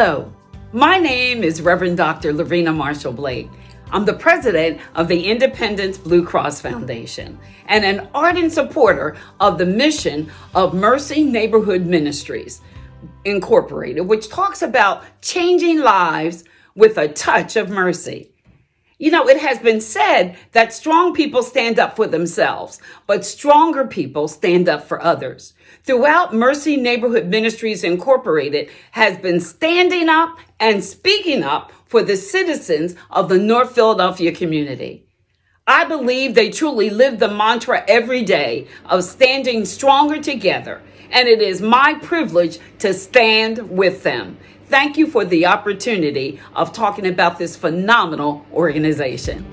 Hello, my name is Reverend Dr. Lavina Marshall Blake. I'm the president of the Independence Blue Cross Foundation and an ardent supporter of the mission of Mercy Neighborhood Ministries, Incorporated, which talks about changing lives with a touch of mercy. You know, it has been said that strong people stand up for themselves, but stronger people stand up for others. Throughout, Mercy Neighborhood Ministries Incorporated has been standing up and speaking up for the citizens of the North Philadelphia community. I believe they truly live the mantra every day of standing stronger together, and it is my privilege to stand with them. Thank you for the opportunity of talking about this phenomenal organization.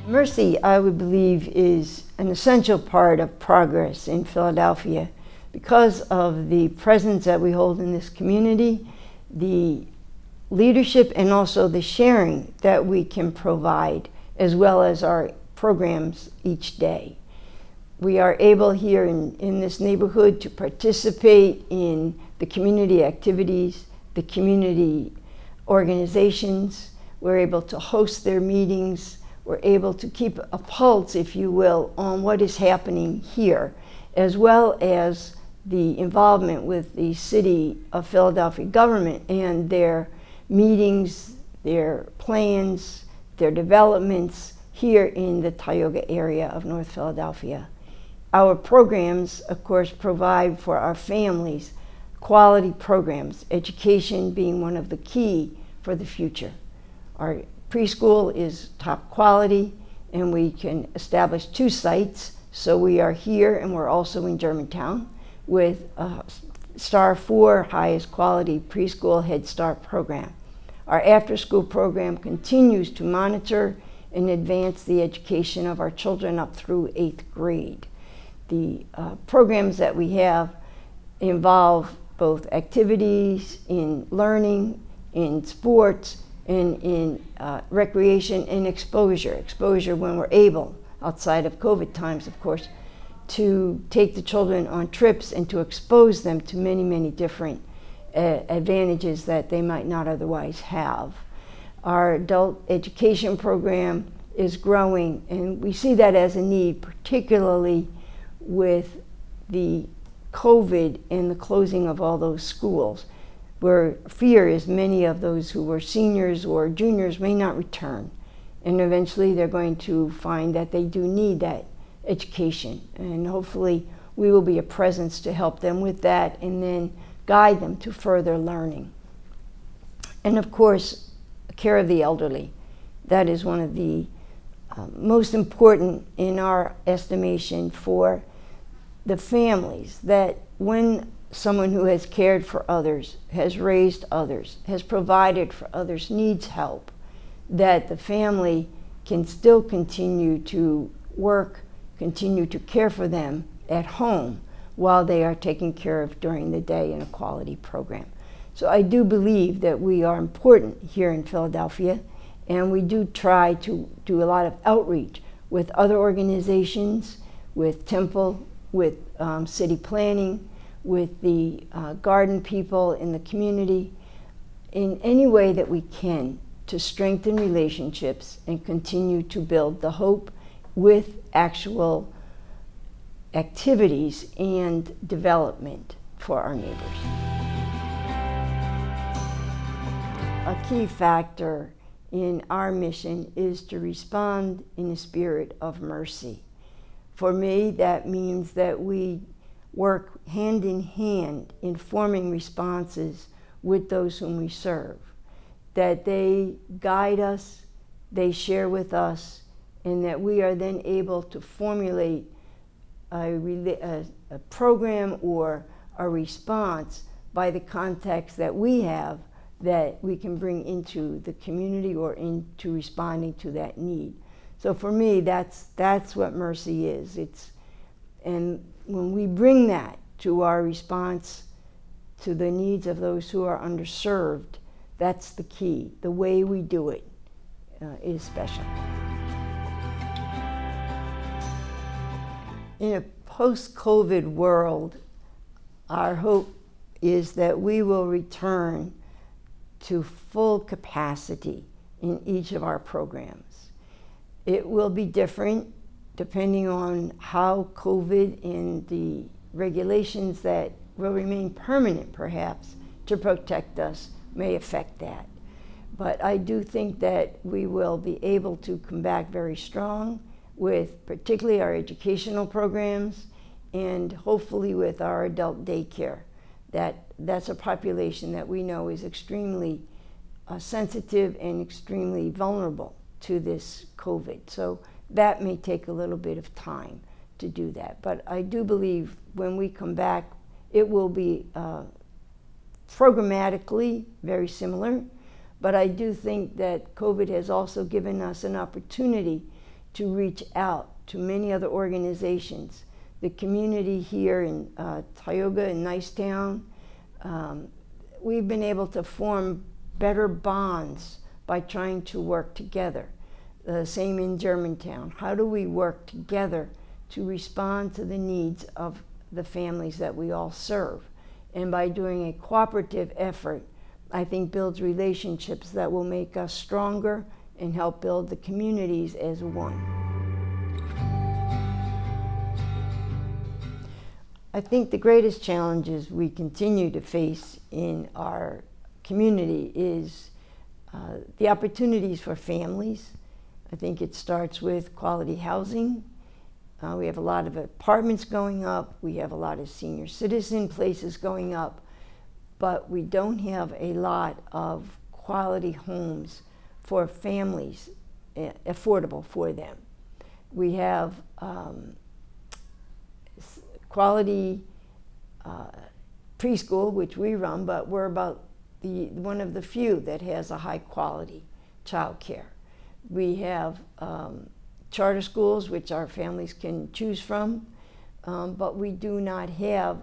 Mercy, I would believe, is an essential part of progress in Philadelphia because of the presence that we hold in this community, the leadership, and also the sharing that we can provide, as well as our programs each day. We are able here in this neighborhood to participate in the community activities, the community organizations. We're able to host their meetings. We're able to keep a pulse, if you will, on what is happening here, as well as the involvement with the City of Philadelphia government and their meetings, their plans, their developments here in the Tioga area of North Philadelphia. Our programs, of course, provide for our families quality programs, education being one of the key for the future. Our preschool is top quality, and we can establish 2 sites. So we are here, and we're also in Germantown with a Star 4 highest quality preschool Head Start program. Our after-school program continues to monitor and advance the education of our children up through 8th grade. The programs that we have involve both activities in learning, in sports, and in recreation and exposure. Exposure when we're able, outside of COVID times, of course, to take the children on trips and to expose them to many, many different advantages that they might not otherwise have. Our adult education program is growing, and we see that as a need, particularly with the COVID and the closing of all those schools, where fear is many of those who were seniors or juniors may not return. And eventually they're going to find that they do need that education. And hopefully we will be a presence to help them with that and then guide them to further learning. And of course, care of the elderly. That is one of the most important in our estimation for the families, that when someone who has cared for others, has raised others, has provided for others, needs help, that the family can still continue to work, continue to care for them at home while they are taken care of during the day in a quality program. So I do believe that we are important here in Philadelphia, and we do try to do a lot of outreach with other organizations, with Temple, with city planning, with the garden people in the community, in any way that we can to strengthen relationships and continue to build the hope with actual activities and development for our neighbors. A key factor in our mission is to respond in a spirit of mercy. For me, that means that we work hand in hand in forming responses with those whom we serve, that they guide us, they share with us, and that we are then able to formulate a program or a response by the context that we have that we can bring into the community or into responding to that need. So for me, that's what mercy is. And when we bring that to our response to the needs of those who are underserved, that's the key, the way we do it. is special. In a post-COVID world, our hope is that we will return to full capacity in each of our programs. It will be different depending on how COVID and the regulations that will remain permanent, perhaps, to protect us may affect that. But I do think that we will be able to come back very strong with particularly our educational programs and hopefully with our adult daycare. That's a population that we know is extremely sensitive and extremely vulnerable to this COVID. So that may take a little bit of time to do that. But I do believe when we come back, it will be programmatically very similar. But I do think that COVID has also given us an opportunity to reach out to many other organizations. The community here in Tioga and Nicetown, we've been able to form better bonds by trying to work together. The same in Germantown. How do we work together to respond to the needs of the families that we all serve? And by doing a cooperative effort, I think builds relationships that will make us stronger and help build the communities as one. I think the greatest challenges we continue to face in our community is the opportunities for families. I think it starts with quality housing. We have a lot of apartments going up. We have a lot of senior citizen places going up. But we don't have a lot of quality homes for families, affordable for them. We have quality preschool, which we run, but we're about one of the few that has a high quality child care. We have charter schools, which our families can choose from, but we do not have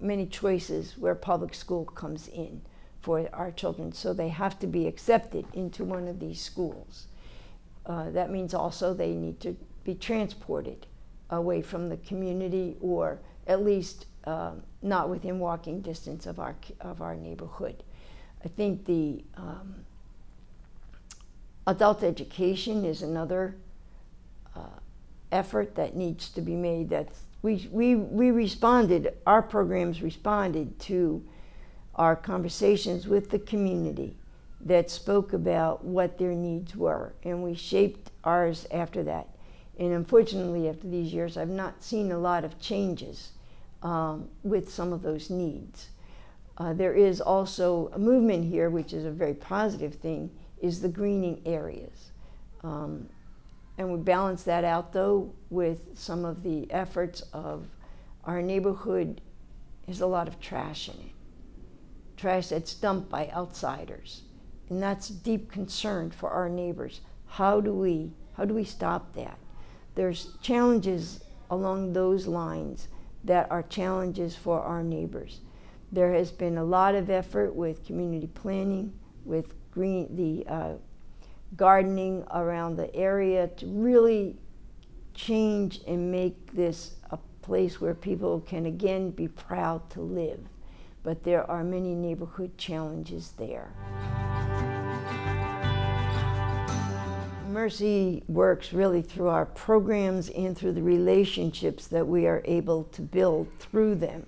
many choices where public school comes in for our children, so they have to be accepted into one of these schools. That means also they need to be transported away from the community, or at least not within walking distance of our neighborhood. I think the adult education is another effort that needs to be made. We responded, our programs responded to our conversations with the community that spoke about what their needs were, and we shaped ours after that. And unfortunately, after these years, I've not seen a lot of changes with some of those needs. There is also a movement here, which is a very positive thing, is the greening areas. And we balance that out, though, with some of the efforts of our neighborhood. There's a lot of trash in it. Trash that's dumped by outsiders. And that's deep concern for our neighbors. How do we stop that? There's challenges along those lines that are challenges for our neighbors. There has been a lot of effort with community planning, with gardening around the area to really change and make this a place where people can again be proud to live. But there are many neighborhood challenges there. Mercy works really through our programs and through the relationships that we are able to build through them.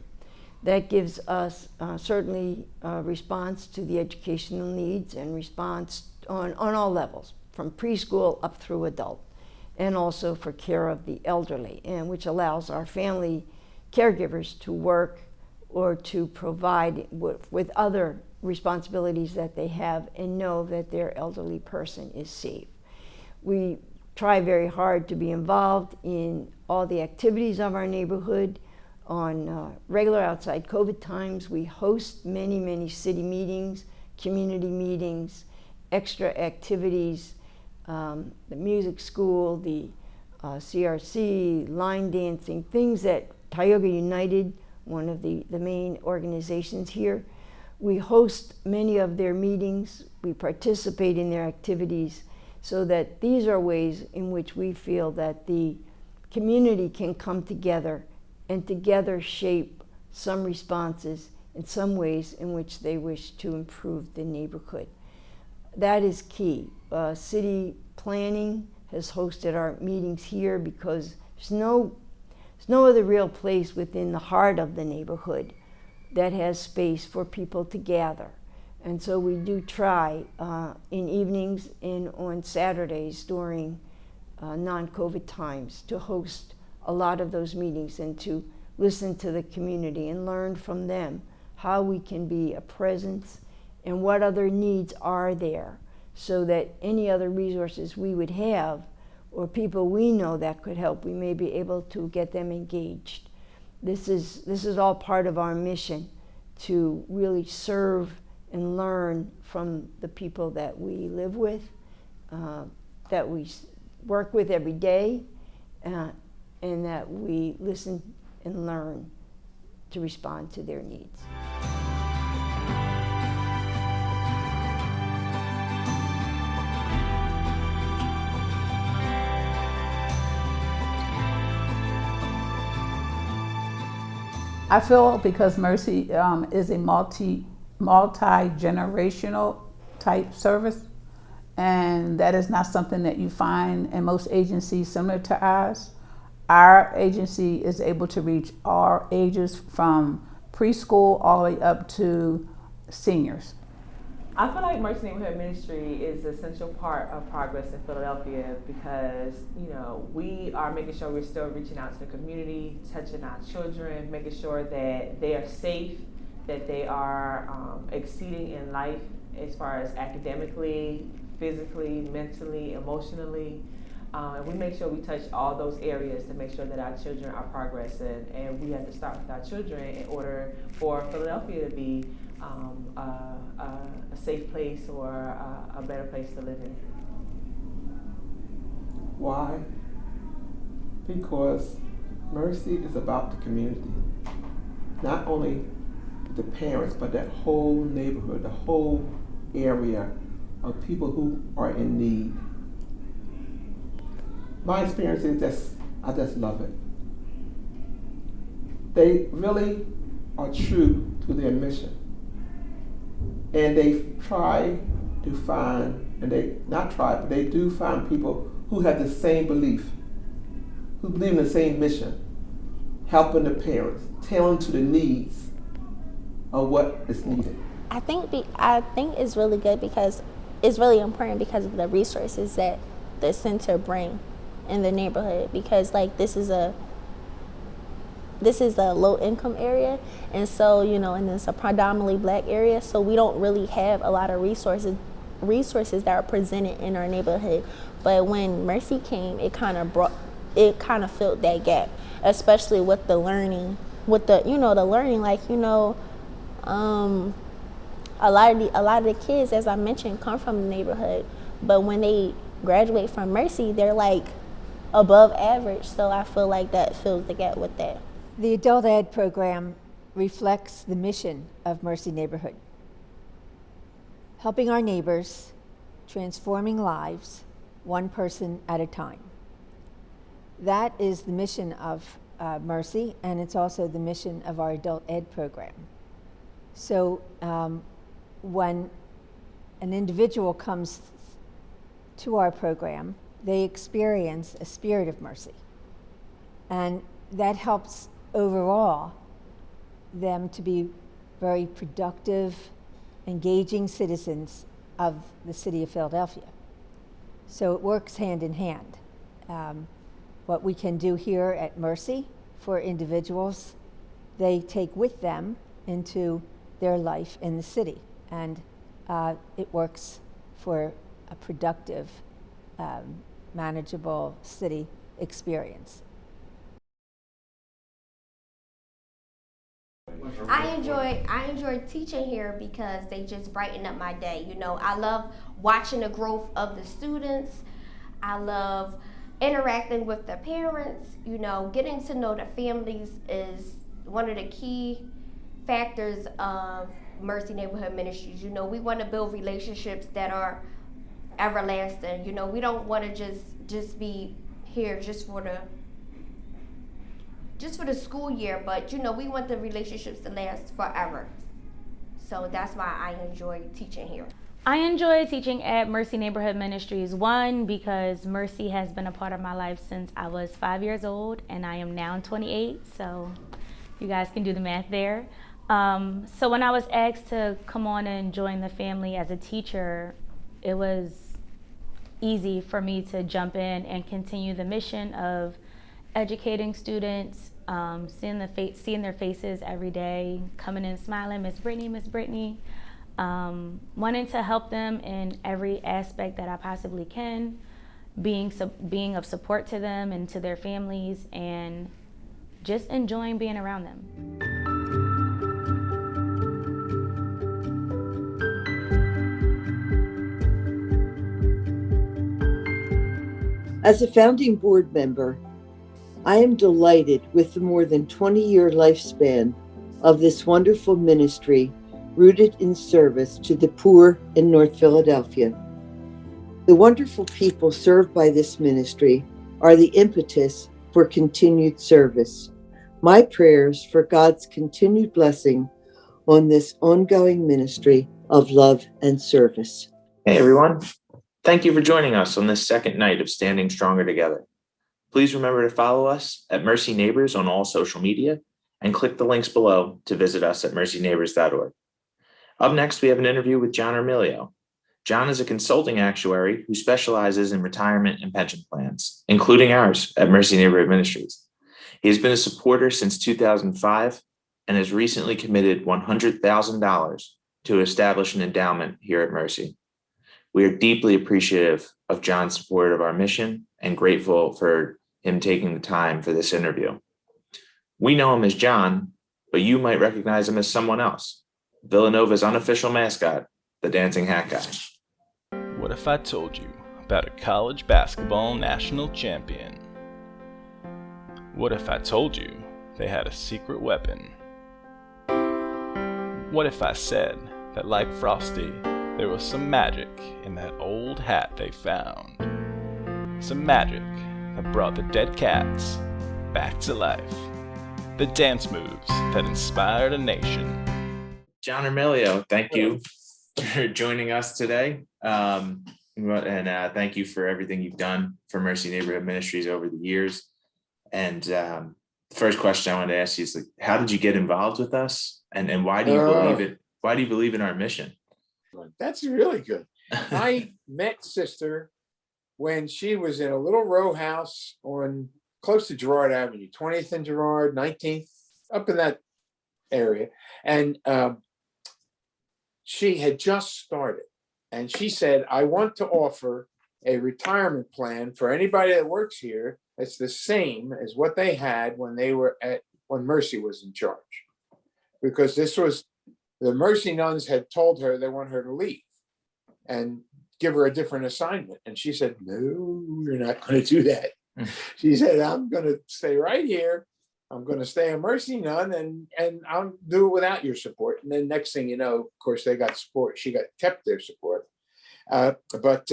That gives us certainly a response to the educational needs and response on all levels, from preschool up through adult, and also for care of the elderly, and which allows our family caregivers to work or to provide with other responsibilities that they have and know that their elderly person is safe. We try very hard to be involved in all the activities of our neighborhood. On regular outside COVID times, we host many, many city meetings, community meetings, extra activities, the music school, the CRC, line dancing, things that Tioga United, one of the main organizations here, we host many of their meetings, we participate in their activities, so that these are ways in which we feel that the community can come together and together shape some responses in some ways in which they wish to improve the neighborhood. That is key. City planning has hosted our meetings here because there's no other real place within the heart of the neighborhood that has space for people to gather. And so we do try in evenings and on Saturdays during non-COVID times to host a lot of those meetings and to listen to the community and learn from them how we can be a presence and what other needs are there, so that any other resources we would have or people we know that could help, we may be able to get them engaged. This is all part of our mission to really serve and learn from the people that we live with, that we work with every day, and that we listen and learn to respond to their needs. I feel because Mercy is a multi-generational type service, and that is not something that you find in most agencies similar to ours. Our agency is able to reach all ages from preschool all the way up to seniors. I feel like Mercy Neighborhood Ministry is an essential part of progress in Philadelphia because, we are making sure we're still reaching out to the community, touching our children, making sure that they are safe, that they are exceeding in life as far as academically, physically, mentally, emotionally. And we make sure we touch all those areas to make sure that our children are progressing. And we have to start with our children in order for Philadelphia to be a safe place or a better place to live in. Why? Because Mercy is about the community. Not only the parents, but that whole neighborhood, the whole area of people who are in need. My experience is I just love it. They really are true to their mission. And they try to find, and they not try, but they do find people who have the same belief, who believe in the same mission, helping the parents, tailing to the needs of what is needed. I think it's really good because it's really important because of the resources that the center bring in the neighborhood, because this is a low income area, and so and it's a predominantly black area, so we don't really have a lot of resources that are presented in our neighborhood. But when Mercy came, it kind of filled that gap, especially with the learning, a lot of the kids, as I mentioned, come from the neighborhood, but when they graduate from Mercy, they're above average, so I feel like that fills the gap with that. The adult ed program reflects the mission of Mercy Neighborhood, helping our neighbors, transforming lives, one person at a time. That is the mission of Mercy, and it's also the mission of our adult ed program. So when an individual comes to our program, they experience a spirit of mercy, and that helps overall them to be very productive, engaging citizens of the city of Philadelphia. So it works hand in hand. What we can do here at Mercy for individuals, they take with them into their life in the city, and it works for a productive, manageable city experience. I enjoy teaching here because they just brighten up my day. I love watching the growth of the students. I love interacting with the parents. Getting to know the families is one of the key factors of Mercy Neighborhood Ministries. We want to build relationships that are everlasting. You know, we don't want to just be here just for the school year, but you know, we want the relationships to last forever. So that's why I enjoy teaching here. I enjoy teaching at Mercy Neighborhood Ministries. One, because Mercy has been a part of my life since I was 5 years old, and I am now 28, so you guys can do the math there. So when I was asked to come on and join the family as a teacher, it was easy for me to jump in and continue the mission of educating students, seeing their faces every day, coming in smiling, Miss Brittany, wanting to help them in every aspect that I possibly can, being of support to them and to their families, and just enjoying being around them. As a founding board member, I am delighted with the more than 20-year lifespan of this wonderful ministry rooted in service to the poor in North Philadelphia. The wonderful people served by this ministry are the impetus for continued service. My prayers for God's continued blessing on this ongoing ministry of love and service. Hey everyone, thank you for joining us on this second night of Standing Stronger Together. Please remember to follow us at Mercy Neighbors on all social media and click the links below to visit us at mercyneighbors.org. Up next, we have an interview with John ERMILIO. John is a consulting actuary who specializes in retirement and pension plans, including ours at Mercy Neighborhood Ministries. He has been a supporter since 2005 and has recently committed $100,000 to establish an endowment here at Mercy. We are deeply appreciative of John's support of our mission and grateful for him taking the time for this interview. We know him as John, but you might recognize him as someone else, Villanova's unofficial mascot, the Dancing Hat Guy. What if I told you about a college basketball national champion? What if I told you they had a secret weapon? What if I said that, like Frosty, there was some magic in that old hat they found? Some magic that brought the dead cats back to life. The dance moves that inspired a nation. John ERMILIO, thank you for joining us today. And thank you for everything you've done for Mercy Neighborhood Ministries over the years. And the first question I wanted to ask you is, like, how did you get involved with us? And why do you believe it? Why do you believe in our mission? That's really good. I met Sister when she was in a little row house on close to Girard Avenue, 20th and Girard, 19th, up in that area. And she had just started. And she said, I want to offer a retirement plan for anybody that works here that's the same as what they had when Mercy was in charge. Because this was, the Mercy nuns had told her they want her to leave and give her a different assignment. And she said, no, you're not going to do that. She said, I'm going to stay right here. I'm going to stay a Mercy nun and I'll do it without your support. And then next thing you know, of course, they got support. She kept their support. But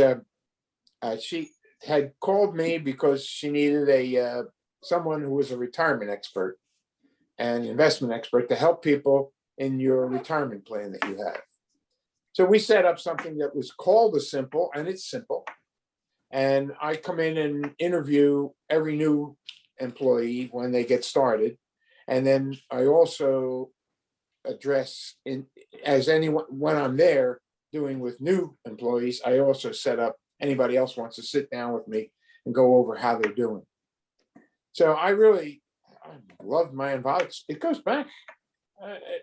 she had called me because she needed someone who was a retirement expert and investment expert to help people in your retirement plan that you have. So we set up something that was called a simple, and it's simple. And I come in and interview every new employee when they get started. And then I also address, when I'm there doing with new employees, I also set up anybody else wants to sit down with me and go over how they're doing. So I love my involvement. It goes back,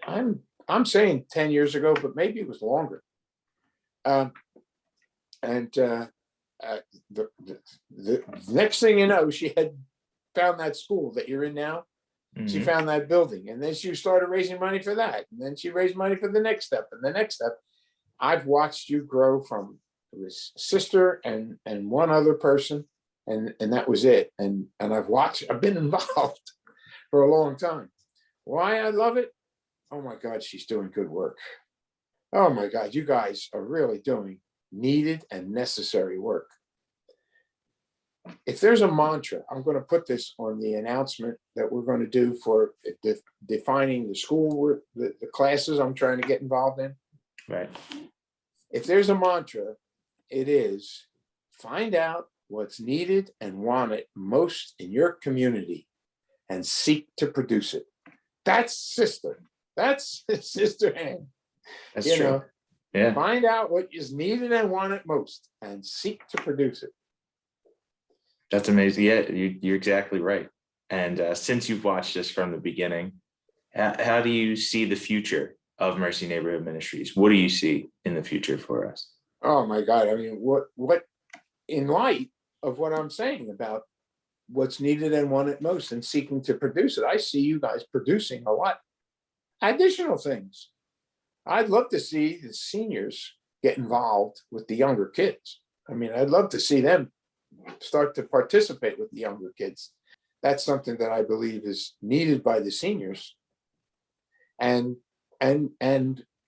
I'm saying 10 years ago, but maybe it was longer. The next thing you know, she had found that school that you're in now. Mm-hmm. She found that building, and then she started raising money for that. And then she raised money for the next step and the next step. I've watched you grow from this sister and one other person, and that was it. And I've been involved for a long time. Why I love it? Oh my God, she's doing good work. Oh my God, you guys are really doing needed and necessary work. If there's a mantra, I'm going to put this on the announcement that we're going to do for defining the school, the classes I'm trying to get involved in. Right. If there's a mantra, it is find out what's needed and wanted most in your community and seek to produce it. That's sister. That's Sister Ann. That's true. Yeah. Find out what is needed and wanted most and seek to produce it. That's amazing. Yeah, you're exactly right. And since you've watched this from the beginning, how do you see the future of Mercy Neighborhood Ministries? What do you see in the future for us? Oh my God. I mean, what in light of what I'm saying about what's needed and wanted most and seeking to produce it, I see you guys producing a lot additional things. I'd love to see the seniors get involved with the younger kids. I mean, I'd love to see them start to participate with the younger kids. That's something that I believe is needed by the seniors and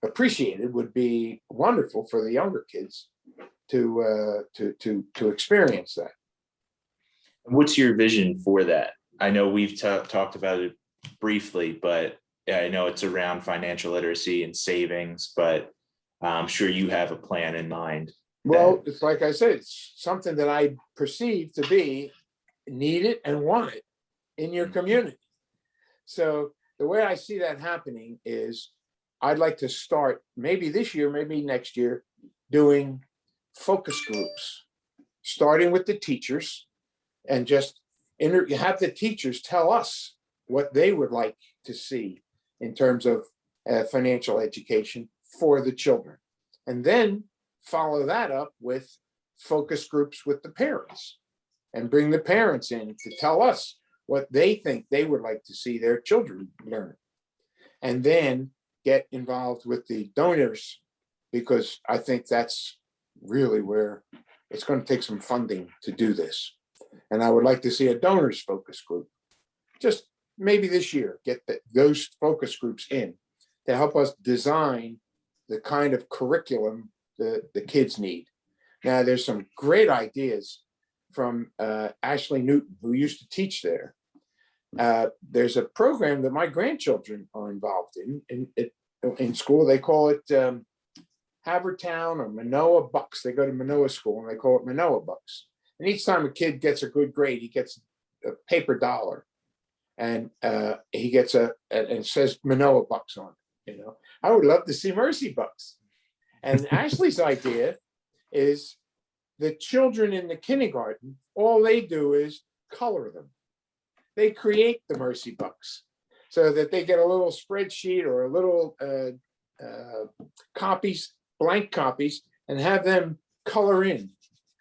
appreciated. Would be wonderful for the younger kids to experience that. What's your vision for that? I know we've talked about it briefly, but I know it's around financial literacy and savings, but I'm sure you have a plan in mind. Well, it's like I said, it's something that I perceive to be needed and wanted in your community. So the way I see that happening is I'd like to start maybe this year, maybe next year, doing focus groups, starting with the teachers and just have the teachers tell us what they would like to see in terms of financial education for the children. And then follow that up with focus groups with the parents and bring the parents in to tell us what they think they would like to see their children learn. And then get involved with the donors, because I think that's really where it's going to take some funding to do this. And I would like to see a donors focus group, just maybe this year, get those focus groups in to help us design the kind of curriculum the kids need. Now, there's some great ideas from Ashley Newton, who used to teach there. There's a program that my grandchildren are involved in school. They call it Havertown or Manoa Bucks. They go to Manoa school and they call it Manoa Bucks. And each time a kid gets a good grade, he gets a paper dollar, and he gets and it says Manoa Bucks on it. You know, I would love to see Mercy Bucks. And Ashley's idea is the children in the kindergarten, all they do is color them. They create the Mercy Bucks so that they get a little spreadsheet or a little copies, blank copies, and have them color in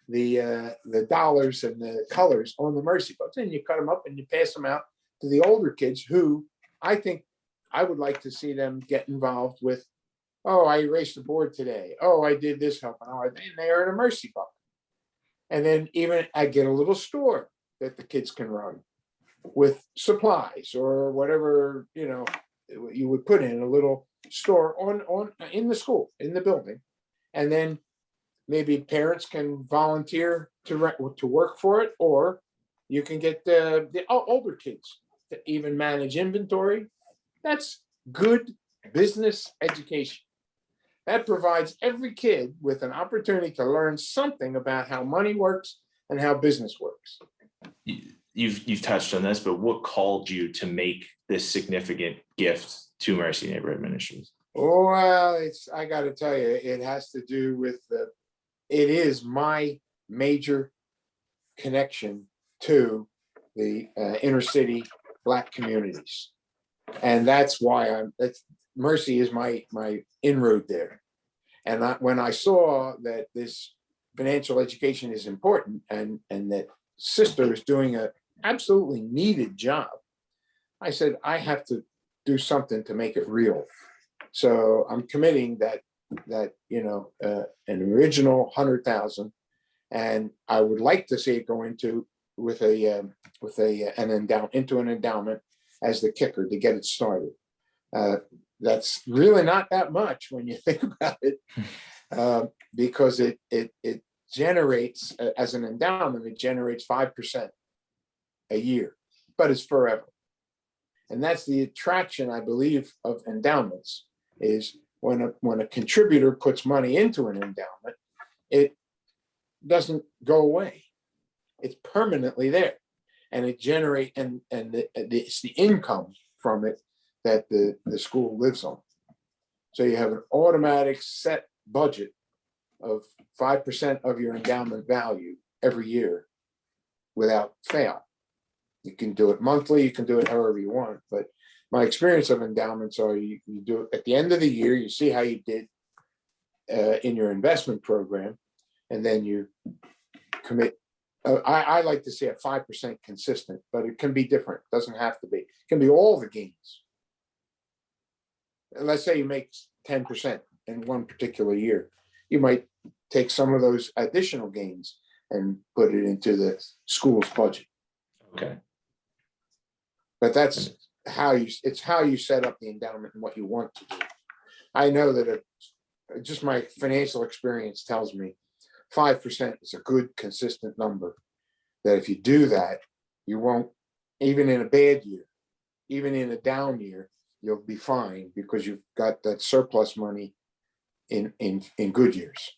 the dollars and the colors on the Mercy Bucks. And you cut them up and you pass them out to the older kids, who I think I would like to see them get involved with. Oh, I erased the board today. Oh, I did this help. And they earn a Mercy Buck. And then even I get a little store that the kids can run with supplies or whatever, you know, you would put in a little store in the school, in the building. And then maybe parents can volunteer to work for it, or you can get the older kids to even manage inventory. That's good business education. That provides every kid with an opportunity to learn something about how money works and how business works. You've touched on this, but what called you to make this significant gift to Mercy Neighborhood Ministries? Oh, well, I got to tell you, it has to do with it is my major connection to the inner city Black communities. And that's why Mercy is my inroad there. And when I saw that this financial education is important and that Sister is doing an absolutely needed job, I said, I have to do something to make it real. So I'm committing that you know, an original 100,000, and I would like to see it go into an endowment as the kicker to get it started. That's really not that much when you think about it. because it generates, as an endowment, it generates 5% a year, but it's forever. And that's the attraction, I believe, of endowments, is when a contributor puts money into an endowment, it doesn't go away. It's permanently there, and it generates, and it's the income from it that the school lives on. So you have an automatic set budget of 5% of your endowment value every year without fail. You can do it monthly, you can do it however you want, but my experience of endowments are you do it at the end of the year, you see how you did in your investment program, and then you commit. I like to see a 5% consistent, but it can be different. It doesn't have to be. It can be all the gains. Let's say you make 10% in one particular year. You might take some of those additional gains and put it into the school's budget. Okay. But that's how you set up the endowment and what you want to do. I know that just my financial experience tells me 5% is a good, consistent number, that if you do that, you won't, even in a bad year, even in a down year, you'll be fine because you've got that surplus money in good years.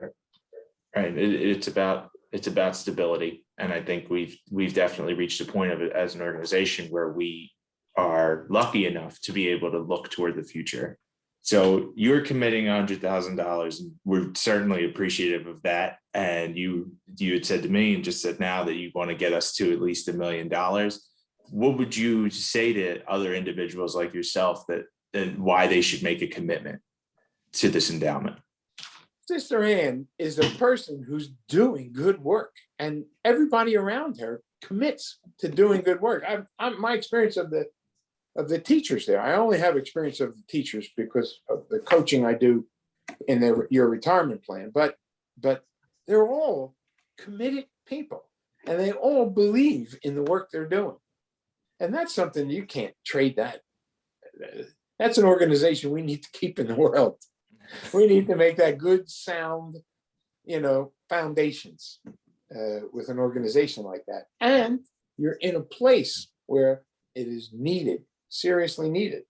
Right. It's about stability. And I think we've definitely reached a point of it as an organization where we are lucky enough to be able to look toward the future. So you're committing $100,000, and we're certainly appreciative of that. And you had said to me and just said now that you want to get us to at least $1 million. What would you say to other individuals like yourself that why they should make a commitment to this endowment? Sister Ann is a person who's doing good work, and everybody around her commits to doing good work. My experience of the teachers there, I only have experience of the teachers because of the coaching I do in your retirement plan, but they're all committed people, and they all believe in the work they're doing. And that's something you can't trade that. That's an organization we need to keep in the world. We need to make that good, sound, foundations with an organization like that. And you're in a place where it is needed, seriously needed.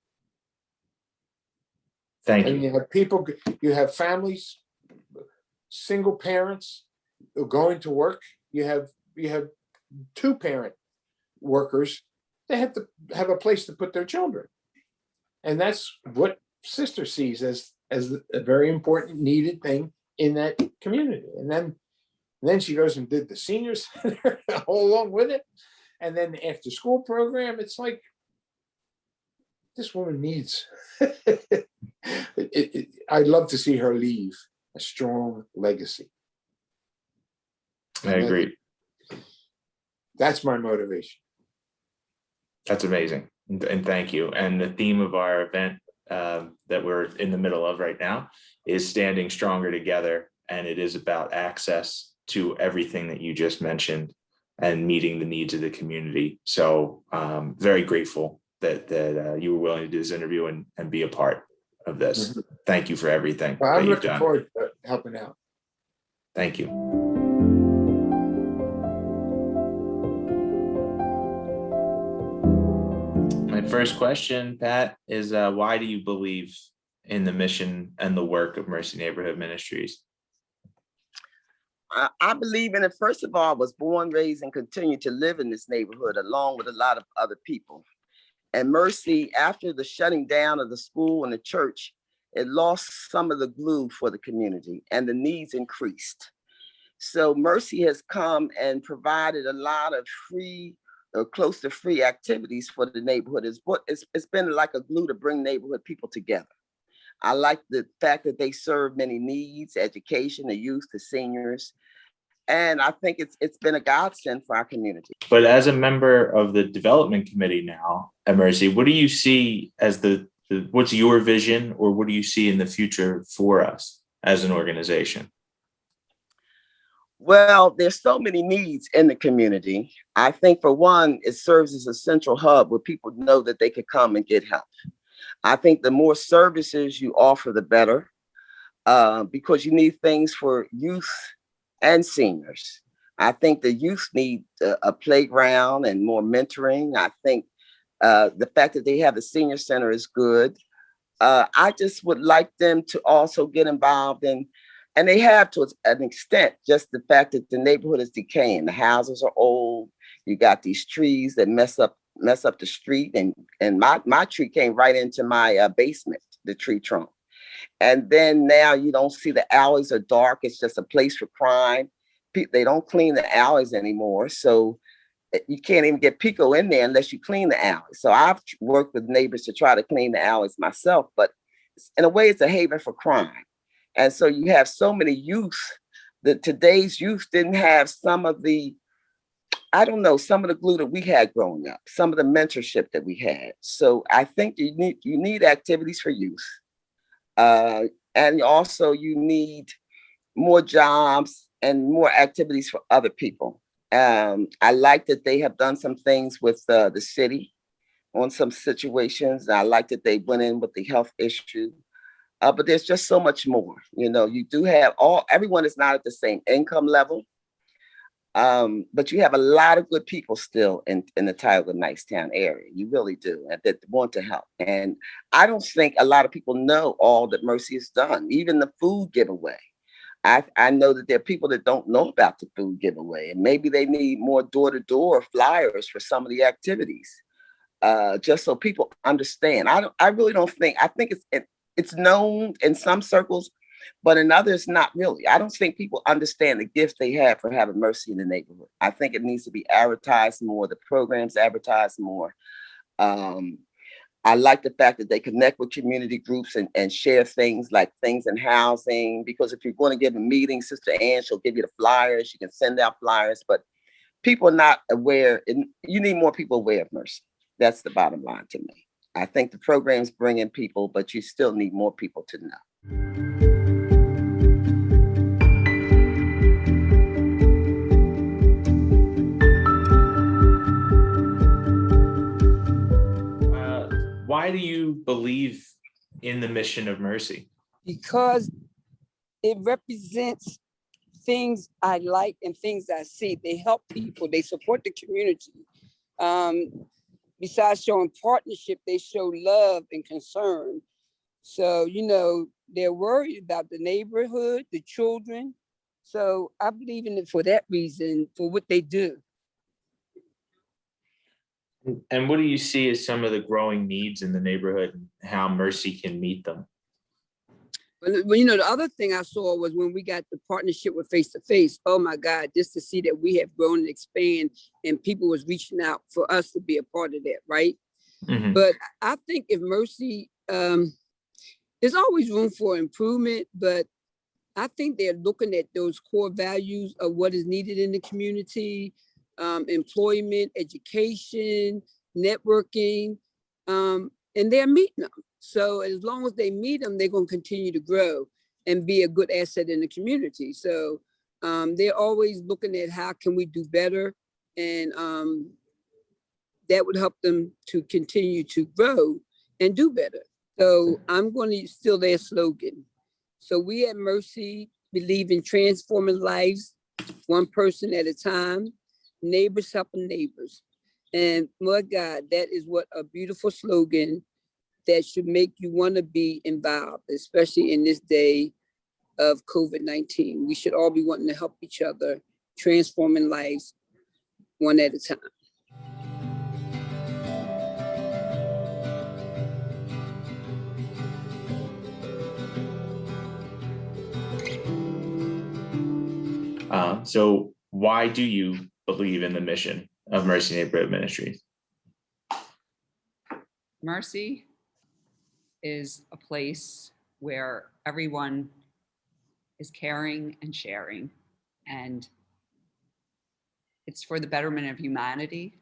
Thank you. And you have people, you have families, single parents going to work. You have 2-parent workers. They have to have a place to put their children. And that's what Sister sees as a very important, needed thing in that community. And then she goes and did the senior center all along with it. And then the after school program, it's like, this woman needs, I'd love to see her leave a strong legacy. I agree. That's my motivation. That's amazing. And thank you. And the theme of our event that we're in the middle of right now is standing stronger together. And it is about access to everything that you just mentioned and meeting the needs of the community. So very grateful that you were willing to do this interview and be a part of this. Mm-hmm. Thank you for everything. Well, I'm looking forward to helping out. Thank you. My first question, Pat, is why do you believe in the mission and the work of Mercy Neighborhood Ministries? I believe in it. First of all, I was born, raised, and continue to live in this neighborhood along with a lot of other people. And Mercy, after the shutting down of the school and the church, it lost some of the glue for the community and the needs increased. So Mercy has come and provided a lot of free or close to free activities for the neighborhood. It's been like a glue to bring neighborhood people together. I like the fact that they serve many needs, education, the youth, the seniors. And I think it's been a godsend for our community. But as a member of the development committee now at Mercy, what do you see as what's your vision, or what do you see in the future for us as an organization? Well, there's so many needs in the community. I think for one, it serves as a central hub where people know that they can come and get help. I think the more services you offer, the better. because you need things for youth and seniors. I think the youth need a playground and more mentoring. I think the fact that they have the senior center is good. I just would like them to also get involved in, and they have to an extent, just the fact that the neighborhood is decaying. The houses are old. You got these trees that mess up the street, and my tree came right into my basement, the tree trunk. And then now you don't see the alleys are dark. It's just a place for crime. They don't clean the alleys anymore. So you can't even get Pico in there unless you clean the alleys. So I've worked with neighbors to try to clean the alleys myself, but in a way it's a haven for crime. And so you have so many youth that today's youth didn't have some of the, I don't know, some of the glue that we had growing up, some of the mentorship that we had. So I think you need activities for youth. And also you need more jobs and more activities for other people. I like that they have done some things with the city on some situations. I like that they went in with the health issue, but there's just so much more. You know, you do have everyone is not at the same income level, but you have a lot of good people still in the Tioga Nicetown area. You really do, and that want to help. And I don't think a lot of people know all that Mercy has done, even the food giveaway. I know that there are people that don't know about the food giveaway, and maybe they need more door-to-door flyers for some of the activities, just so people understand. I really don't think. I think it's known in some circles, but in others, not really. I don't think people understand the gift they have for having Mercy in the neighborhood. I think it needs to be advertised more. The programs advertised more. I like the fact that they connect with community groups and share things like things in housing, because if you're going to give a meeting, Sister Ann, she'll give you the flyers. You can send out flyers, but people are not aware, and you need more people aware of Mercy. That's the bottom line to me. I think the programs bring in people, but you still need more people to know. Why do you believe in the mission of Mercy? Because it represents things I like and things I see. They help people, they support the community. Besides showing partnership, they show love and concern. So, you know, they're worried about the neighborhood, the children. So I believe in it for that reason, for what they do. And what do you see as some of the growing needs in the neighborhood and how Mercy can meet them? Well, you know, the other thing I saw was when we got the partnership with Face to Face. Oh my God, just to see that we have grown and expand and people was reaching out for us to be a part of that, right? Mm-hmm. But I think if Mercy, there's always room for improvement, but I think they're looking at those core values of what is needed in the community, employment, education, networking, and they're meeting them. So as long as they meet them, they're going to continue to grow and be a good asset in the community. So they're always looking at how can we do better, and that would help them to continue to grow and do better. So I'm going to steal their slogan. So we at Mercy believe in transforming lives, one person at a time, neighbors helping neighbors. And my God, that is what a beautiful slogan that should make you want to be involved, especially in this day of COVID-19. We should all be wanting to help each other, transforming lives one at a time. So why do you believe in the mission of Mercy Neighborhood Ministries? Mercy is a place where everyone is caring and sharing, and it's for the betterment of humanity.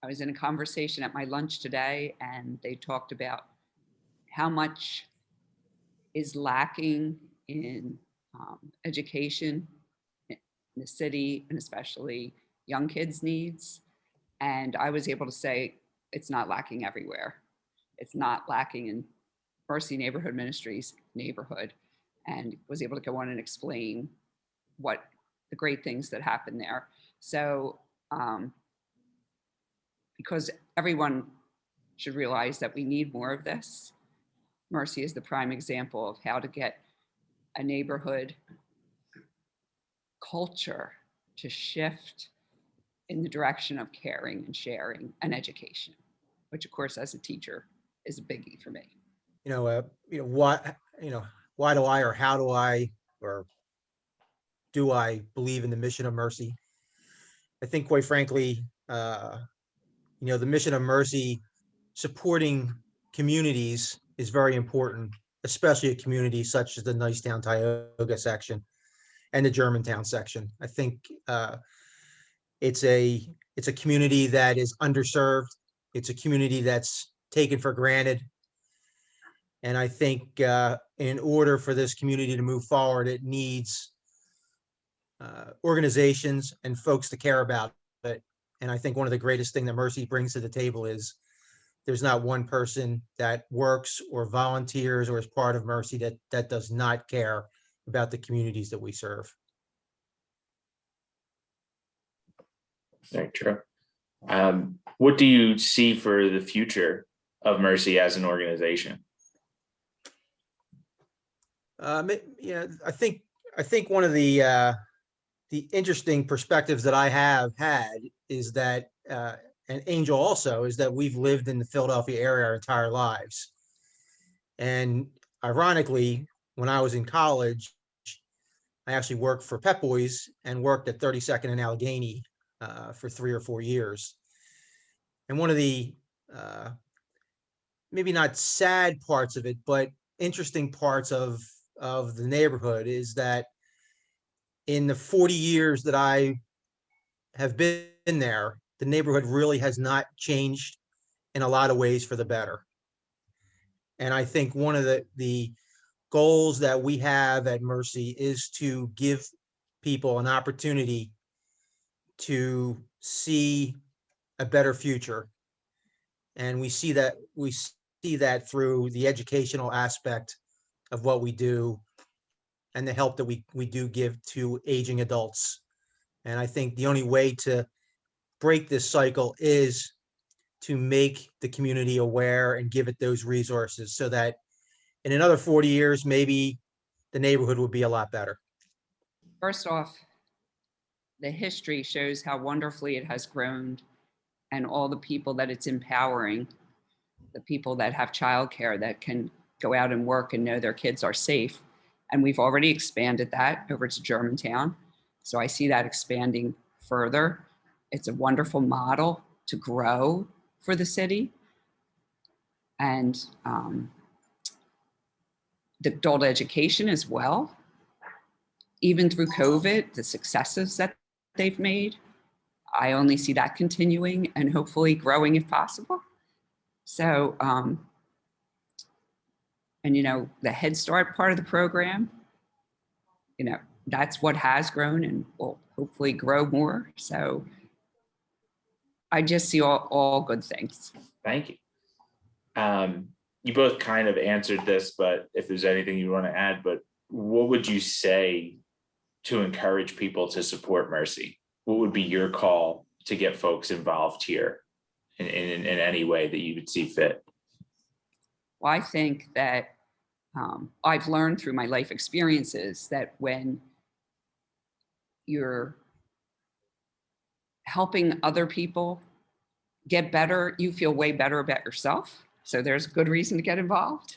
I was in a conversation at my lunch today, and they talked about how much is lacking in education in the city, and especially young kids' needs. And I was able to say, it's not lacking everywhere. It's not lacking in Mercy Neighborhood Ministries neighborhood, and was able to go on and explain what the great things that happen there. So because everyone should realize that we need more of this, Mercy is the prime example of how to get a neighborhood culture to shift in the direction of caring and sharing and education, which of course as a teacher is a biggie for me. Why do I, or how do I, or do I believe in the mission of Mercy? I think, quite frankly, the mission of Mercy, supporting communities, is very important, especially a community such as the Nicetown Tioga section and the Germantown section. I think it's a community that is underserved. It's a community that's taken for granted. And I think in order for this community to move forward, it needs organizations and folks to care about it. And I think one of the greatest things that Mercy brings to the table is there's not one person that works or volunteers or is part of Mercy that does not care about the communities that we serve. Very true. What do you see for the future of Mercy as an organization? I think one of the interesting perspectives that I have had is that, and Angel also, is that we've lived in the Philadelphia area our entire lives. And ironically, when I was in college, I actually worked for Pep Boys and worked at 32nd and Allegheny for 3 or 4 years. And one of the maybe not sad parts of it, but interesting parts of the neighborhood is that in the 40 years that I have been there, the neighborhood really has not changed in a lot of ways for the better. And I think one of the goals that we have at Mercy is to give people an opportunity to see a better future. And we see that through the educational aspect of what we do and the help that we do give to aging adults. And I think the only way to break this cycle is to make the community aware and give it those resources so that in another 40 years, maybe the neighborhood would be a lot better. First off, the history shows how wonderfully it has grown and all the people that it's empowering, the people that have childcare that can go out and work and know their kids are safe. And we've already expanded that over to Germantown. So I see that expanding further. It's a wonderful model to grow for the city. And the adult education as well. Even through COVID, the successes that they've made, I only see that continuing and hopefully growing if possible. So, and the Head Start part of the program, that's what has grown and will hopefully grow more. So I just see all good things. Thank you. You both kind of answered this, but if there's anything you want to add, but what would you say to encourage people to support Mercy? What would be your call to get folks involved here in any way that you would see fit? Well, I think that I've learned through my life experiences that when you're helping other people get better, you feel way better about yourself. So there's good reason to get involved.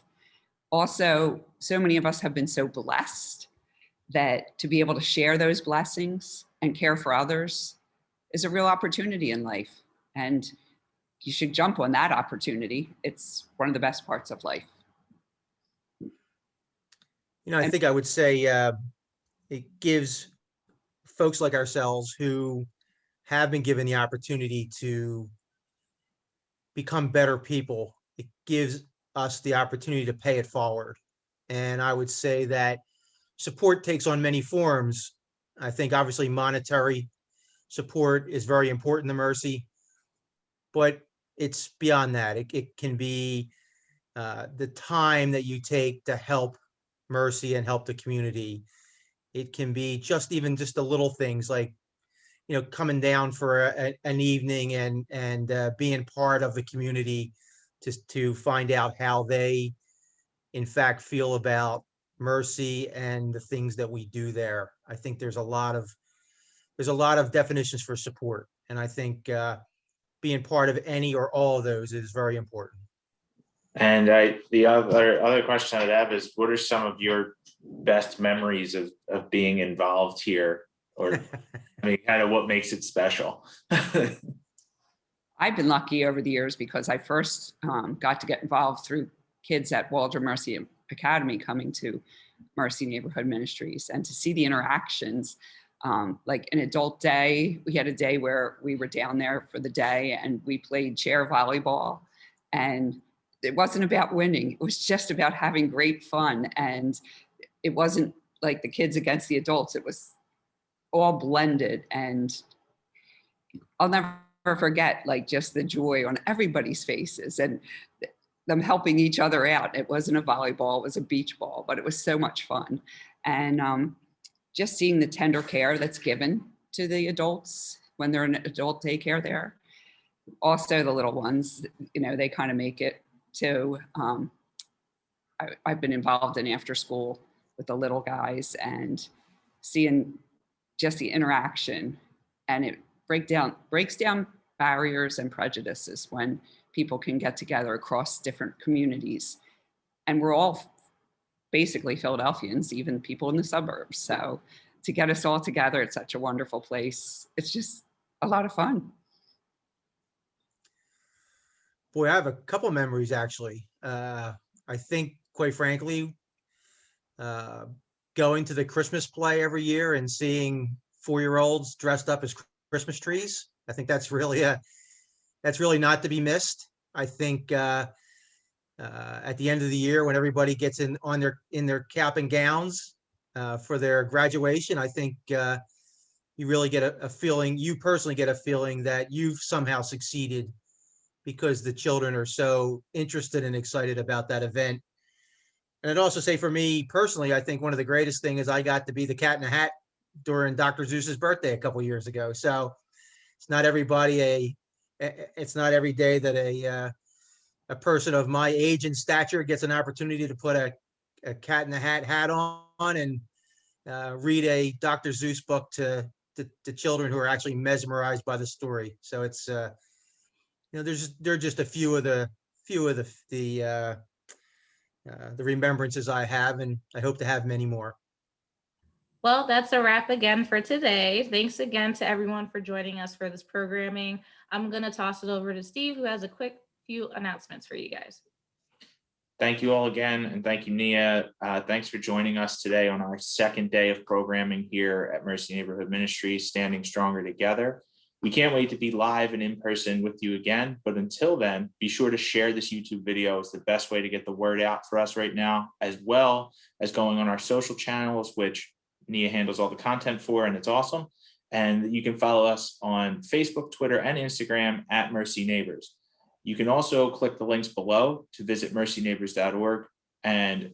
Also, so many of us have been so blessed that to be able to share those blessings and care for others is a real opportunity in life. And you should jump on that opportunity. It's one of the best parts of life. I think I would say it gives folks like ourselves who have been given the opportunity to become better people, it gives us the opportunity to pay it forward. And I would say that support takes on many forms. I think obviously monetary support is very important to Mercy, but it's beyond that. It can be the time that you take to help Mercy and help the community. It can be just even just the little things like, you know, coming down for an evening and being part of the community just to find out how they in fact feel about Mercy and the things that we do there. I think there's a lot of definitions for support, and I think being part of any or all of those is very important. And the other question I'd have is, what are some of your best memories of being involved here? Or I mean, kind of what makes it special? I've been lucky over the years because I first got to get involved through kids at Waldron Mercy Academy coming to Mercy Neighborhood Ministries, and to see the interactions. Like an adult day, we had a day where we were down there for the day and we played chair volleyball, and it wasn't about winning. It was just about having great fun. And it wasn't like the kids against the adults. It was all blended, and I'll never forget like just the joy on everybody's faces and them helping each other out. It wasn't a volleyball, it was a beach ball, but it was so much fun. And just seeing the tender care that's given to the adults when they're in adult daycare there. Also the little ones, you know, they kind of make it too. I've been involved in after school with the little guys and seeing just the interaction, and it breaks down barriers and prejudices when people can get together across different communities. And we're all basically Philadelphians, even people in the suburbs. So to get us all together at such a wonderful place, it's just a lot of fun. Boy, I have a couple memories actually. I think, quite frankly, going to the Christmas play every year and seeing 4-year-olds dressed up as Christmas trees. I think that's really not to be missed. I think at the end of the year, when everybody gets in their cap and gowns for their graduation, I think you really get a feeling. You personally get a feeling that you've somehow succeeded because the children are so interested and excited about that event. And I'd also say for me personally, I think one of the greatest things is I got to be the cat in the hat during Dr. Zeus's birthday a couple of years ago. So it's not everybody it's not every day that a person of my age and stature gets an opportunity to put a cat in the hat on and read a Dr. Seuss book to children who are actually mesmerized by the story. So it's you know, there are just a few of the remembrances I have, and I hope to have many more. Well, that's a wrap again for today. Thanks again to everyone for joining us for this programming. I'm going to toss it over to Steve, who has a quick few announcements for you guys. Thank you all again, and thank you, Nia. Thanks for joining us today on our second day of programming here at Mercy Neighborhood Ministries, Standing Stronger Together. We can't wait to be live and in person with you again, but until then, be sure to share this YouTube video. It's the best way to get the word out for us right now, as well as going on our social channels, which Nia handles all the content for, and it's awesome. And you can follow us on Facebook, Twitter, and Instagram at Mercy Neighbors. You can also click the links below to visit mercyneighbors.org. And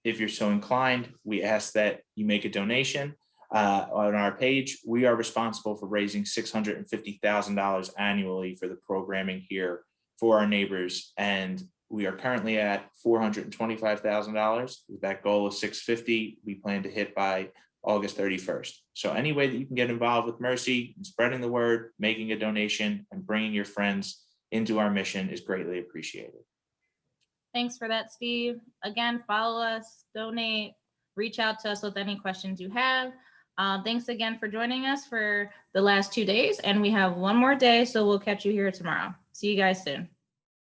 if you're so inclined, we ask that you make a donation on our page. We are responsible for raising $650,000 annually for the programming here for our neighbors. And we are currently at $425,000. With that goal of $650,000, we plan to hit by August 31st. So any way that you can get involved with Mercy, spreading the word, making a donation, and bringing your friends into our mission is greatly appreciated. Thanks for that, Steve. Again, follow us, donate, reach out to us with any questions you have. Thanks again for joining us for the last 2 days, and we have one more day, so we'll catch you here tomorrow. See you guys soon.